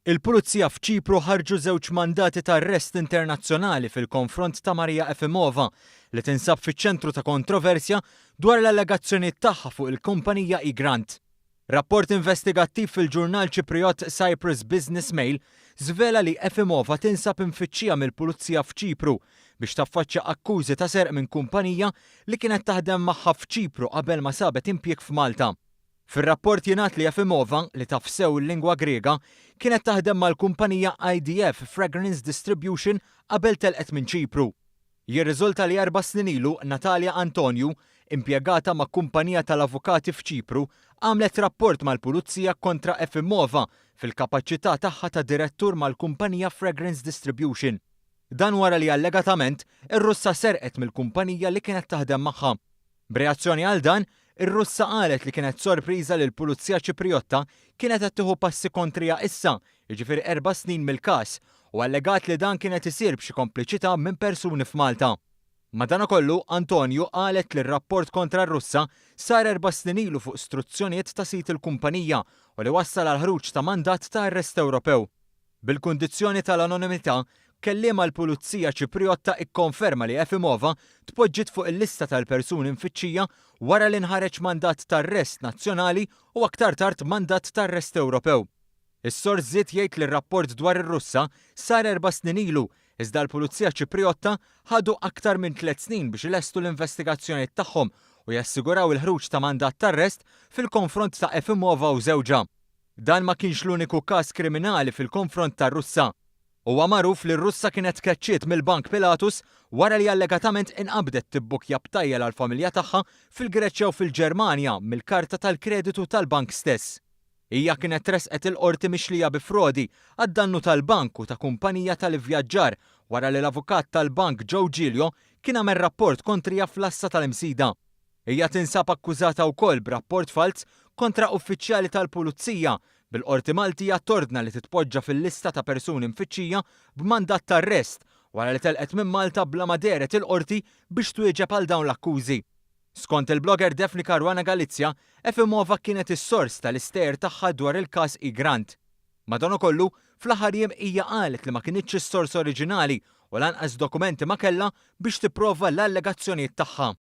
Il-Pulizija f'Ċipru ħarġu żewġ mandati ta' arrest internazzjonali fil-konfront ta' Marija Efimova li tinsab fiċ-ċentru ta' kontroversja dwar l-allegazzjonijiet tagħha fuq il-kumpanija Igrant. Rapport investigattiv fil-ġurnal Ċipriot Cyprus Business Mail żvela li Efimova tinsab imfittxija mill-Pulizija f'Ċipru biex taffaċċja akkużi ta' serq minn kumpanija li kienet taħdem magħha f'Ċipru qabel ma sabet impjieg f'Malta. Fir-rapport jingħad li Efimova li taf sew il-lingwa Griega kienet taħdem mal-kumpanija IDF Fragrance Distribution qabel telqet minn Ċipru. Jirriżulta li 4 snin ilu Natalia Antonio, impjegata ma' kumpanija tal-avukati f'Ċipru, għamlet rapport mal-Pulizija kontra Efimova fil-kapaċità tagħha ta' direttur mal-kumpanija Fragrance Distribution. Dan wara li allegatament ir-Russa serqet mill-kumpanija li kienet taħdem magħha. B'reazzjoni għal dan, ir-Russa qalet li kienet sorpriża li l-Pulizija Ċipriotta kienet qed tieħu passi kontrija issa, jiġifieri 4 snin mill-każ, u allegat li dan kienet isir b'xi kompliċità minn persuni f'Malta. Madankollu Antonio qalet li r-rapport kontra r-Russa sar 4 snin ilu fuq istruzzjonijiet ta' sit il-kumpanija u li wassal għal ħruġ ta' mandat ta' arrest Ewropew. Bil-kundizzjoni tal-anonimità, kelliema l-Pulizija Ċipriotta ikkonferma li Efimova tpoġġiet fuq il-lista tal-persuni mfittxija wara li nħareġ mandat ta' arrest nazzjonali u aktar tard mandat ta' arrest Ewropew. Is-sors żied jgħid li r-rapport dwar ir-Russa sar 4 snin ilu, iżda l-Pulizija Ċipriotta ħadu aktar minn 3 snin biex ilestu l-investigazzjonijiet tagħhom u jassiguraw il-ħruġ ta' mandat ta' arrest fil-konfront ta' Efimova u żewġha. Dan ma kienx l-uniku każ kriminali fil-konfront tar-Russa. Huwa magħruf li r-Russa kienet tkeċċiet mill-Bank Pilatus wara li allegatament inqabdet tibbukja b'tajjel għall-familja tagħha fil-Greċja u fil-Ġermanja mill-karta tal-kreditu tal-bank stess. Hija kienet tresqet il-qorti mixlija bi frodi għad-dannu tal-bank u ta' kumpanija tal-ivvjaġġar wara li l-avukat tal-bank Joe Giglio kien għamel rapport kontrija fl-Assa tal-Imsida. Hija tinsab akkużata wkoll b'rapport fals kontra uffiċjali tal-Pulizija bil-Qorti Maltija tordna li titpoġġa fil-lista ta' persuni mfittxija b'mandat ta' arrest wara li telqet minn Malta bla ma deret il-qorti biex twieġeb għal dawn l-akkużi. Skont il-blogger Defni Caruana Galizja, Efimova kienet is-sors tal-istejjer tagħha dwar il-każ Igrant. Madankollu, fl-aħħar jiem hija qalet li ma kinitx is-sors oriġinali u lanqas dokumenti ma kellha biex tipprova l-allegazzjonijiet tagħha.